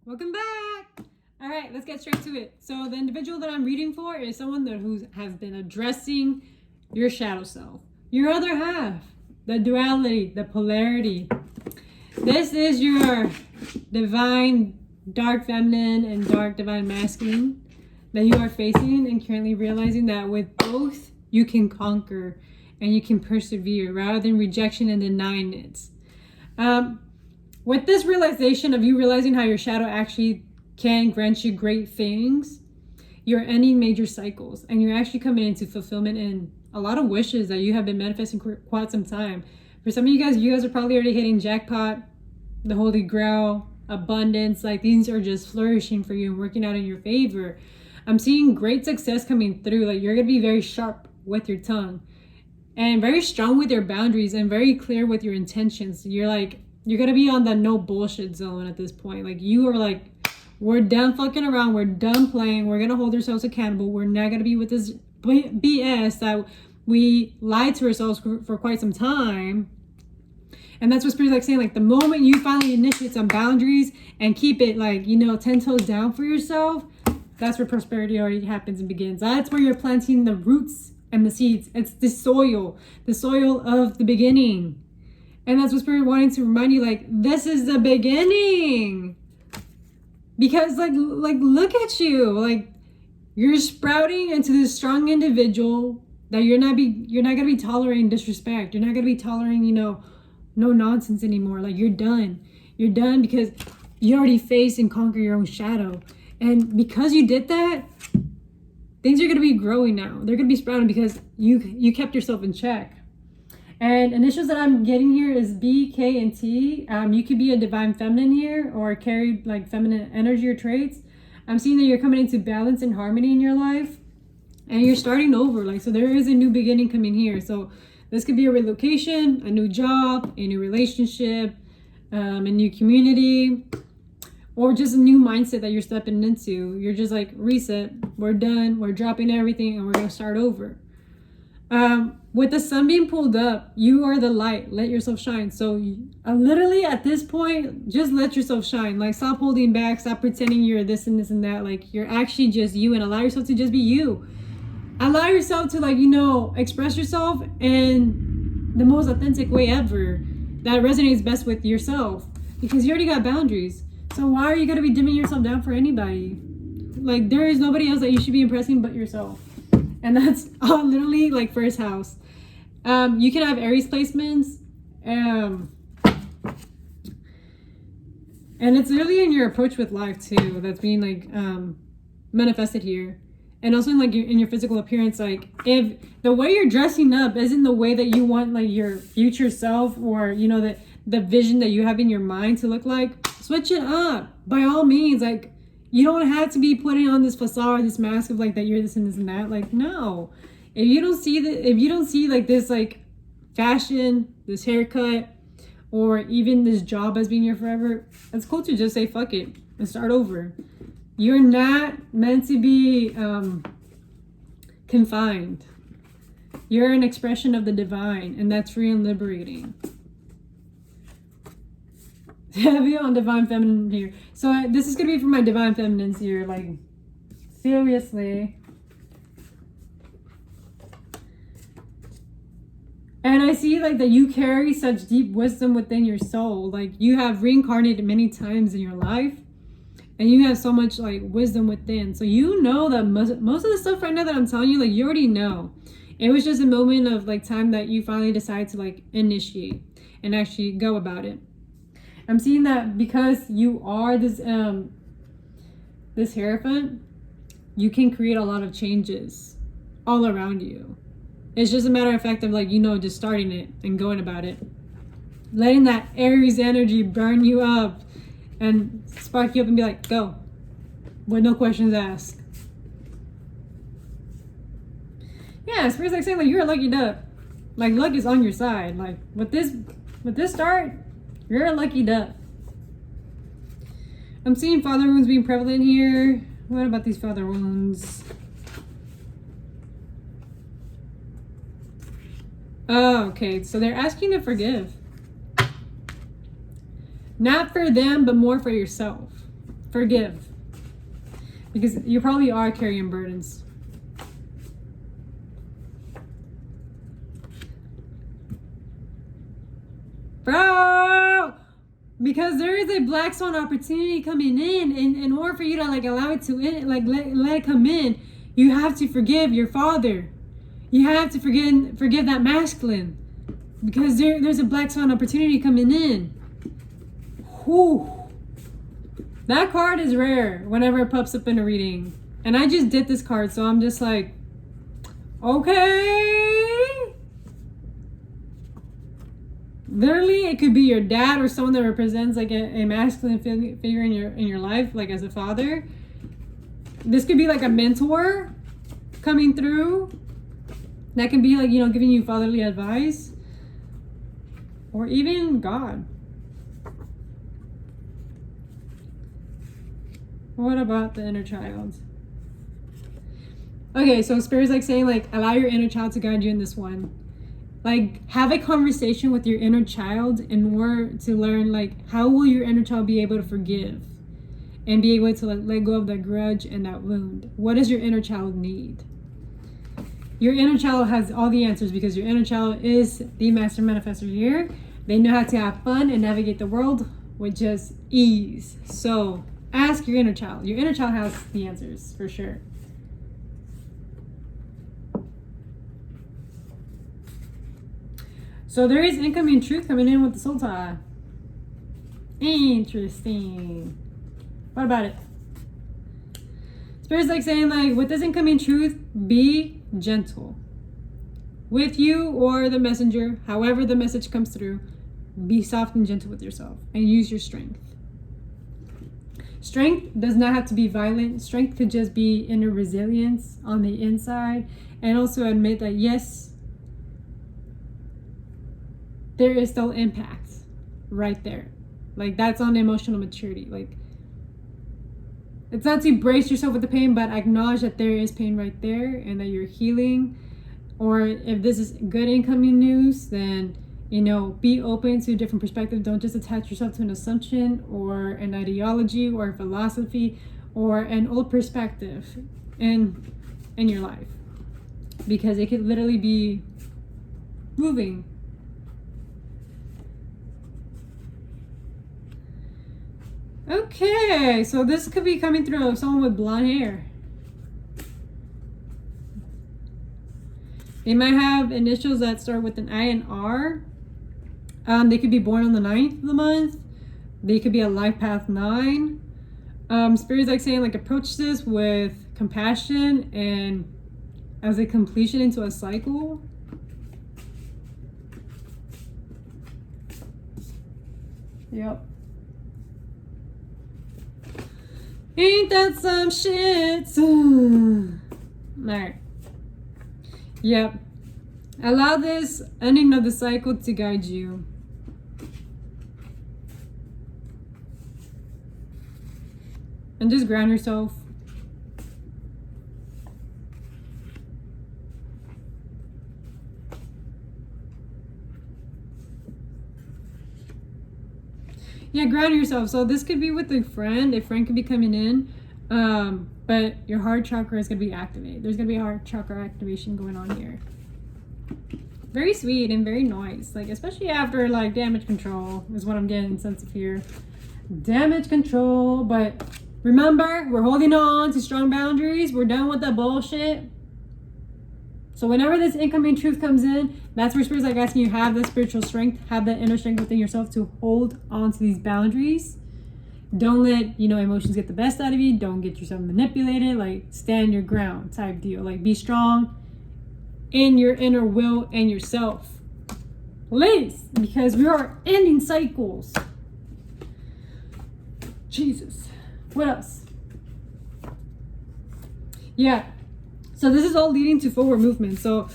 Welcome back. All right, let's get straight to it. So the individual that I'm reading for is someone who has been addressing your shadow self, your other half, the duality, the polarity. This is your divine dark feminine and dark divine masculine that you are facing, and currently realizing that with both you can conquer and you can persevere rather than rejection and denying it. With this realization of you realizing how your shadow actually can grant you great things, you're ending major cycles and you're actually coming into fulfillment in a lot of wishes that you have been manifesting for quite some time. For some of you guys are probably already hitting jackpot, the holy grail, abundance. Like, these are just flourishing for you and working out in your favor. I'm seeing great success coming through. Like, you're going to be very sharp with your tongue and very strong with your boundaries and very clear with your intentions. You're going to be on the no bullshit zone at this point. Like, you are like, we're done fucking around. We're done playing. We're going to hold ourselves accountable. We're not going to be with this BS that we lied to ourselves for quite some time. And that's what Spirit's like saying. Like, the moment you finally initiate some boundaries and keep it 10 toes down for yourself, that's where prosperity already happens and begins. That's where you're planting the roots and the seeds. It's the soil of the beginning. And that's what Spirit wanting to remind you, like, this is the beginning. Because like look at you. Like, you're sprouting into this strong individual that you're not gonna be tolerating disrespect. You're not gonna be tolerating, no nonsense anymore. Like, you're done. You're done because you already faced and conquered your own shadow. And because you did that, things are gonna be growing now. They're gonna be sprouting because you kept yourself in check. And initials that I'm getting here is B, K, and T. You could be a divine feminine here or carry like feminine energy or traits. I'm seeing that you're coming into balance and harmony in your life and you're starting over. Like, so there is a new beginning coming here. So this could be a relocation, a new job, a new relationship, a new community, or just a new mindset that you're stepping into. You're just like, reset, we're done, we're dropping everything, and we're going to start over. With the sun being pulled up, you are the light. Let yourself shine. So literally at this point, just let yourself shine. Like, stop holding back. Stop pretending you're this and this and that. Like, you're actually just you, and allow yourself to just be you. Allow yourself to express yourself in the most authentic way ever that resonates best with yourself, because you already got boundaries. So why are you going to be dimming yourself down for anybody? Like, there is nobody else that you should be impressing but yourself. And that's literally like first house. You can have Aries placements. And it's really in your approach with life too that's being manifested here. And also in your physical appearance. Like, if the way you're dressing up isn't the way that you want like your future self, or the vision that you have in your mind to look like, switch it up by all means. Like, you don't have to be putting on this facade, this mask of like that you're this and this and that. Like, no. If you don't see like this like fashion, this haircut, or even this job as being here forever, it's cool to just say fuck it and start over. You're not meant to be confined. You're an expression of the divine, and that's free and liberating. Heavy on divine feminine here. So this is gonna be for my divine feminines here. Like, seriously. And I see like that you carry such deep wisdom within your soul. Like, you have reincarnated many times in your life, and you have so much like wisdom within. So you know that most of the stuff right now that I'm telling you, like, you already know. It was just a moment of like time that you finally decided to like initiate and actually go about it. I'm seeing that because you are this Hierophant, you can create a lot of changes all around you. It's just a matter of fact of like, just starting it and going about it. Letting that Aries energy burn you up and spark you up and be like, go. With no questions asked. Yeah, Spirit's like saying like, you're a lucky duck. Like, luck is on your side. Like, with this start, you're a lucky duck. I'm seeing father wounds being prevalent here. What about these father wounds? Oh, okay. So they're asking to forgive. Not for them, but more for yourself. Forgive. Because you probably are carrying burdens. Bro! Because there is a black swan opportunity coming in, and in order for you to like allow it to in, like let it come in, you have to forgive your father. You have to forgive that masculine, because there's a black swan opportunity coming in. Whew. That card is rare whenever it pops up in a reading, and I just did this card, so I'm just like, okay. Literally, it could be your dad or someone that represents like a masculine figure in your life, like as a father. This could be like a mentor coming through. That can be like, you know, giving you fatherly advice. Or even God. What about the inner child? Okay, so Spirit's like saying like, allow your inner child to guide you in this one. Like, have a conversation with your inner child in order to learn, like, how will your inner child be able to forgive and be able to like, let go of that grudge and that wound? What does your inner child need? Your inner child has all the answers, because your inner child is the master manifestor here. They know how to have fun and navigate the world with just ease. So ask your inner child. Your inner child has the answers for sure. So there is incoming truth coming in with the soul tie. Interesting. What about it? Spirit's like saying like, with this incoming truth, be gentle. With you or the messenger, however the message comes through, be soft and gentle with yourself and use your strength. Strength does not have to be violent. Strength could just be inner resilience on the inside, and also admit that yes, there is still impact right there. Like, that's on emotional maturity. Like, it's not to brace yourself with the pain, but acknowledge that there is pain right there and that you're healing. Or if this is good incoming news, then, you know, be open to a different perspective. Don't just attach yourself to an assumption or an ideology or a philosophy or an old perspective in your life, because it could literally be moving. Okay, so this could be coming through someone with blonde hair. They might have initials that start with an I and R. They could be born on the 9th of the month. They could be a life path 9. Spirit's like saying like, approach this with compassion and as a completion into a cycle. Yep. Ain't that some shit? Alright. Yep. Allow this ending of the cycle to guide you. And just ground yourself. Yeah, ground yourself. So this could be with a friend. A friend could be coming in, but your heart chakra is going to be activated. There's going to be a heart chakra activation going on here. Very sweet and very nice. Like, especially after like damage control is what I'm getting sense of here. Damage control. But remember, we're holding on to strong boundaries. We're done with that bullshit. So whenever this incoming truth comes in, that's where Spirit's like asking you, have the spiritual strength, have that inner strength within yourself to hold on to these boundaries. Don't let, you know, emotions get the best out of you. Don't get yourself manipulated. Like, stand your ground type deal. Like, be strong in your inner will and yourself. Please, because we are ending cycles. Jesus. What else? Yeah. So this is all leading to forward movement. So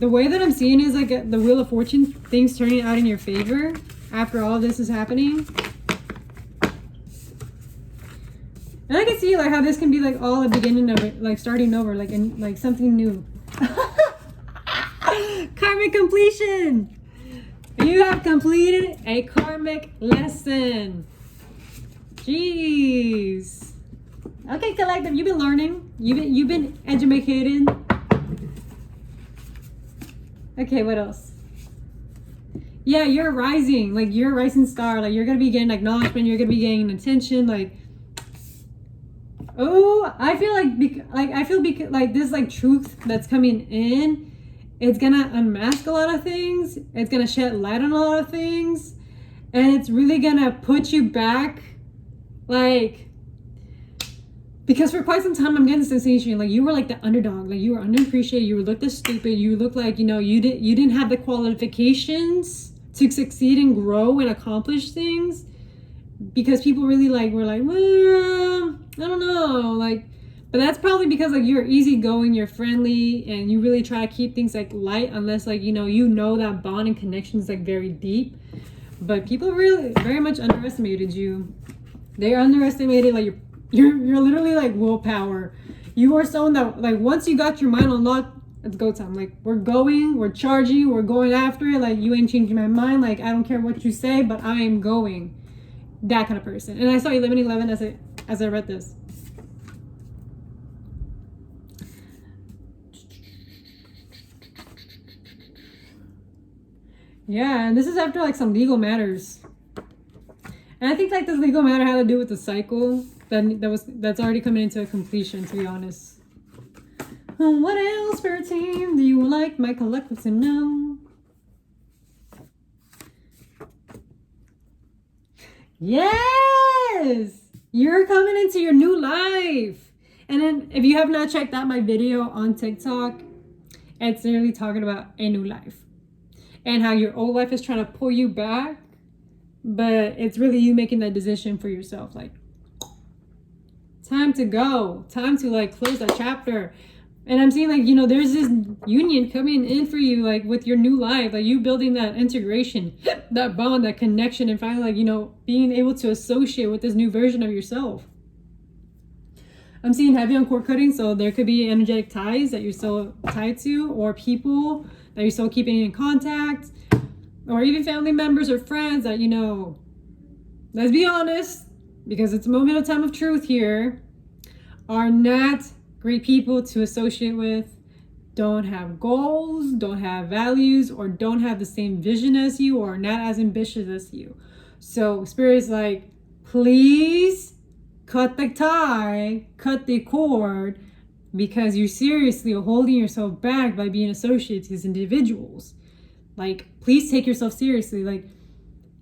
the way that I'm seeing is like the Wheel of Fortune, things turning out in your favor after all of this is happening. And I can see like how this can be like all the beginning of it, like starting over, like in like something new. Karmic completion. You have completed a karmic lesson. Jeez. Okay, collective, you've been learning. You've been educated. Okay, what else? Yeah, you're rising. Like, you're a rising star. Like, you're gonna be getting acknowledgement. You're gonna be getting attention. Like, oh, I feel like this like truth that's coming in. It's gonna unmask a lot of things. It's gonna shed light on a lot of things, and it's really gonna put you back, like. Because for quite some time, I'm getting the sensation like you were like the underdog, like you were underappreciated, you looked this stupid, you looked like, you know, you didn't have the qualifications to succeed and grow and accomplish things, because people really like were like, well, I don't know, like, but that's probably because like you're easygoing, you're friendly, and you really try to keep things like light, unless like you know that bond and connection is like very deep. But people really very much underestimated you. They underestimated like you're literally like willpower. You are someone that like once you got your mind unlocked, it's go time. Like we're charging, we're going after it. Like you ain't changing my mind. Like I don't care what you say, but I am going. That kind of person. And I saw 11:11 as I read this. Yeah, and this is after like some legal matters. And I think like this legal matter had to do with the cycle that's already coming into a completion, to be honest. What else, Spirit Team, do you like my collective to know? Yes! You're coming into your new life. And then if you have not checked out my video on TikTok, it's literally talking about a new life. And how your old life is trying to pull you back. But it's really you making that decision for yourself. Like, time to go. Time to like close that chapter. And I'm seeing like, you know, there's this union coming in for you, like with your new life, like you building that integration, that bond, that connection, and finally like, you know, being able to associate with this new version of yourself. I'm seeing heavy on cord cutting, so there could be energetic ties that you're still tied to, or people that you're still keeping in contact, or even family members or friends that, you know, let's be honest, because it's a moment of time of truth here, are not great people to associate with, don't have goals, don't have values, or don't have the same vision as you, or not as ambitious as you. So Spirit is like, please cut the tie, cut the cord, because you're seriously holding yourself back by being associated with these individuals. Like, please take yourself seriously. Like,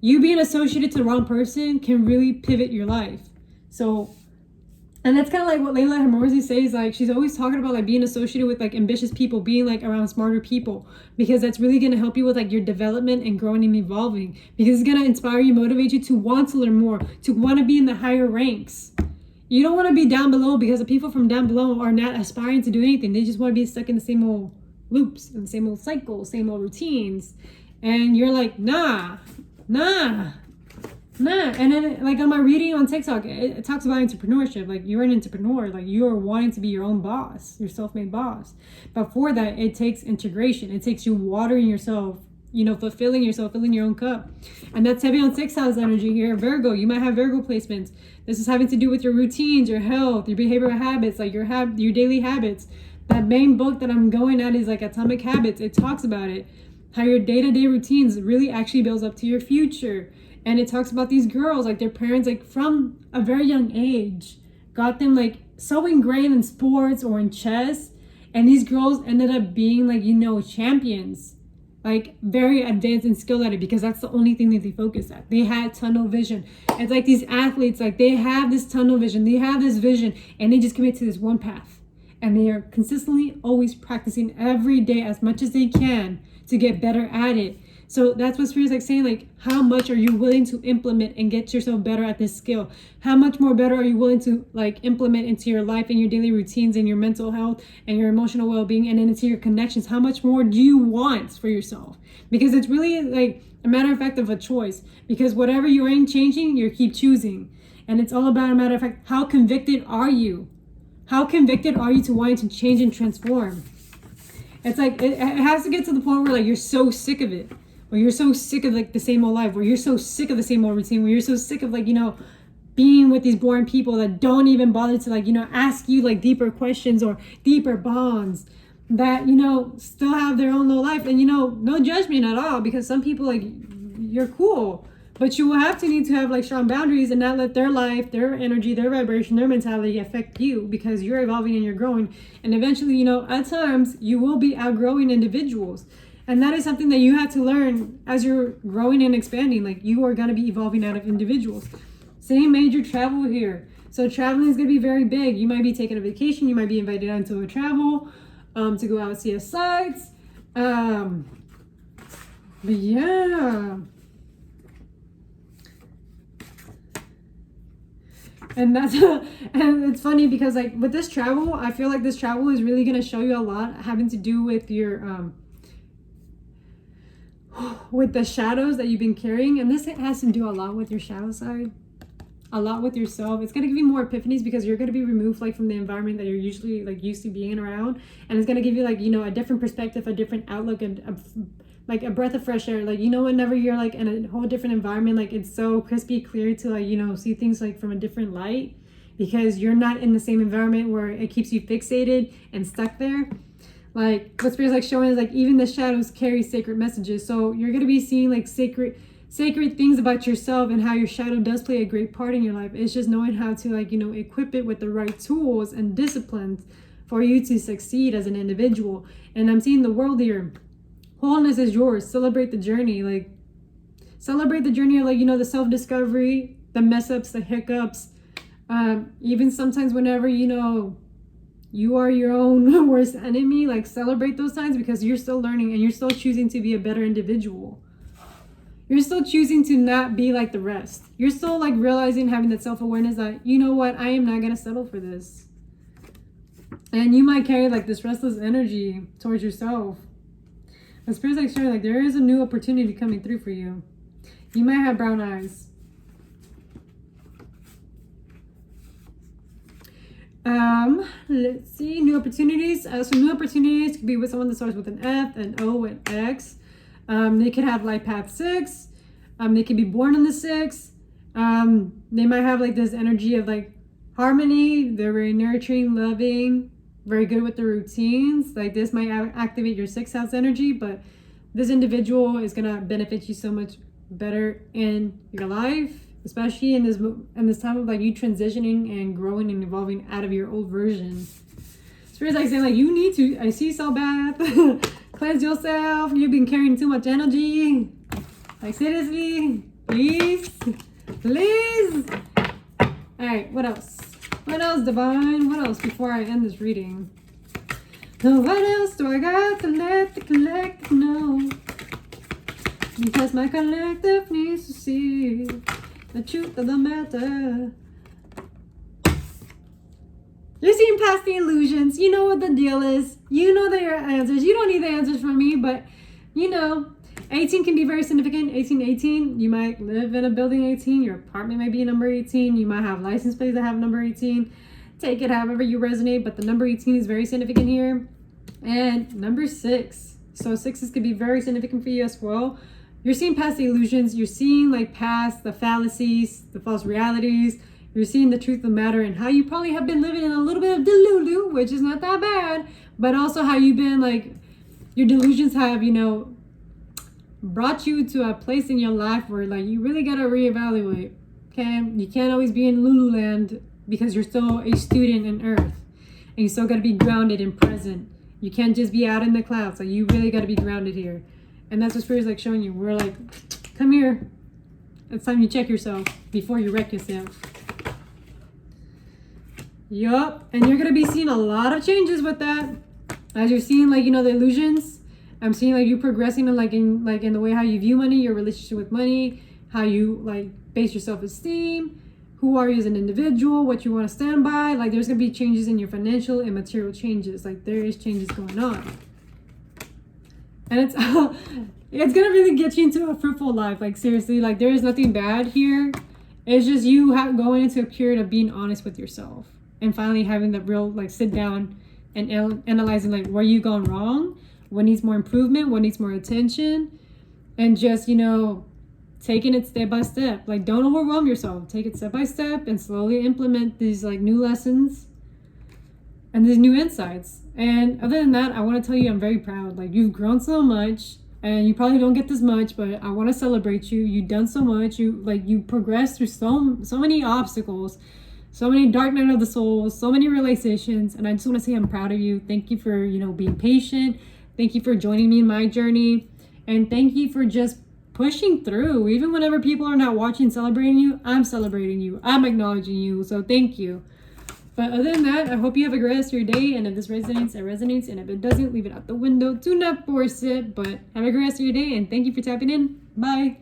you being associated to the wrong person can really pivot your life. So, and that's kind of like what Layla Hormozi says. Like, she's always talking about like being associated with like ambitious people, being like around smarter people, because that's really going to help you with like your development and growing and evolving, because it's going to inspire you, motivate you to want to learn more, to want to be in the higher ranks. You don't want to be down below, because the people from down below are not aspiring to do anything. They just want to be stuck in the same old loops and the same old cycles, same old routines. And you're like, nah. And then like on my reading on TikTok, it talks about entrepreneurship. Like, you're an entrepreneur, like you are wanting to be your own boss, your self-made boss. But for that, it takes integration. It takes you watering yourself, you know, fulfilling yourself, filling your own cup. And that's heavy on 6th house energy here. Virgo, you might have Virgo placements. This is having to do with your routines, your health, your behavioral habits, like your daily habits. That main book that I'm going at is like Atomic Habits. It talks about it, how your day-to-day routines really actually builds up to your future. And it talks about these girls, like their parents, like from a very young age, got them like so ingrained in sports or in chess. And these girls ended up being like, you know, champions, like very advanced and skilled at it, because that's the only thing that they focused at. They had tunnel vision. It's like these athletes, like they have this tunnel vision, they have this vision, and they just commit to this one path. And they are consistently always practicing every day as much as they can to get better at it. So that's what Spirit's like saying, like, how much are you willing to implement and get yourself better at this skill? How much more better are you willing to like implement into your life and your daily routines and your mental health and your emotional well-being and then into your connections? How much more do you want for yourself? Because it's really like a matter of fact of a choice, because whatever you ain't changing, you keep choosing. And it's all about a matter of fact, how convicted are you? How convicted are you to wanting to change and transform? It's like, it has to get to the point where like you're so sick of it. Where you're so sick of like the same old life, where you're so sick of the same old routine, where you're so sick of like, you know, being with these boring people that don't even bother to like, ask you like deeper questions or deeper bonds, that, still have their own little life. And, no judgment at all, because some people, like, you're cool, but you will have to need to have like strong boundaries and not let their life, their energy, their vibration, their mentality affect you, because you're evolving and you're growing. And eventually, at times you will be outgrowing individuals. And that is something that you have to learn as you're growing and expanding. Like, you are going to be evolving out of individuals. Same major travel here. So traveling is going to be very big. You might be taking a vacation. You might be invited out to a travel to go out and see a sights. But yeah. And that's and it's funny because like with this travel, I feel like this travel is really going to show you a lot having to do with your with the shadows that you've been carrying. And this has to do a lot with your shadow side, a lot with yourself. It's going to give you more epiphanies because you're going to be removed like from the environment that you're usually like used to being around, and it's going to give you like a different perspective, a different outlook, and like a breath of fresh air. Like, whenever you're like in a whole different environment, like it's so crispy clear to like see things like from a different light, because you're not in the same environment where it keeps you fixated and stuck there. Like what Spirit's like showing is like even the shadows carry sacred messages. So you're going to be seeing like sacred things about yourself, and how your shadow does play a great part in your life. It's just knowing how to like equip it with the right tools and disciplines for you to succeed as an individual. And I'm seeing the world here. Wholeness is yours. Celebrate the journey. Like, celebrate the journey of like the self-discovery, the mess ups, the hiccups, even sometimes whenever you are your own worst enemy. Like, celebrate those times, because you're still learning and you're still choosing to be a better individual. You're still choosing to not be like the rest. You're still like realizing, having that self-awareness that, what, I am not going to settle for this. And you might carry like this restless energy towards yourself. But Spirit's like showing like there is a new opportunity coming through for you. You might have brown eyes. Let's see, new opportunities. So new opportunities could be with someone that starts with an F, an O, an X. They could have life path 6. They could be born in the 6. They might have like this energy of like harmony. They're very nurturing, loving, very good with the routines. Like, this might activate your 6th house energy, but this individual is gonna benefit you so much better in your life, especially in this time of like you transitioning and growing and evolving out of your old version. Spirit's like saying like you need to, I see so bad, cleanse yourself. You've been carrying too much energy. Like, seriously, please. All right, what else? What else, Divine? What else before I end this reading? So what else do I got to let the collective know? Because my collective needs to see the truth of the matter. You're seeing past the illusions. You know what the deal is. You know their answers. You don't need the answers from me, but 18 can be very significant. 18, you might live in a building 18. Your apartment might be a number 18. You might have license plates that have number 18. Take it however you resonate, but the number 18 is very significant here. And number 6. So 6s could be very significant for you as well. You're seeing past the illusions. You're seeing like past the fallacies, the false realities. You're seeing the truth of the matter, and how you probably have been living in a little bit of delulu, which is not that bad, but also how you've been like, your delusions have, brought you to a place in your life where like you really got to reevaluate. Okay, you can't always be in Lululand because you're still a student in Earth, and you still got to be grounded and present. You can't just be out in the clouds. Like, you really got to be grounded here, and that's what Spirit's like showing you. We're like, come here. It's time you check yourself before you wreck yourself. Yup, and you're gonna be seeing a lot of changes with that. As you're seeing like the illusions. I'm seeing like you progressing in the way how you view money, your relationship with money, how you like base your self-esteem, who are you as an individual, what you want to stand by. Like, there's gonna be changes in your financial and material changes. Like, there is changes going on, and it's gonna really get you into a fruitful life. Like, seriously, like there is nothing bad here. It's just you going into a period of being honest with yourself and finally having that real like sit down and analyzing like where you gone wrong, what needs more improvement, what needs more attention, and just taking it step by step. Like, don't overwhelm yourself. Take it step by step and slowly implement these like new lessons and these new insights. And other than that, I want to tell you I'm very proud. Like, you've grown so much, and you probably don't get this much, but I want to celebrate you. You've done so much. You progressed through so many obstacles, so many dark night of the soul, so many realizations, and I just want to say I'm proud of you. Thank you for, being patient. Thank you for joining me in my journey, and thank you for just pushing through. Even whenever people are not watching, celebrating you, I'm celebrating you. I'm acknowledging you. So thank you. But other than that, I hope you have a great rest of your day. And if this resonates, it resonates. And if it doesn't, leave it out the window. Do not force it. But have a great rest of your day. And thank you for tapping in. Bye.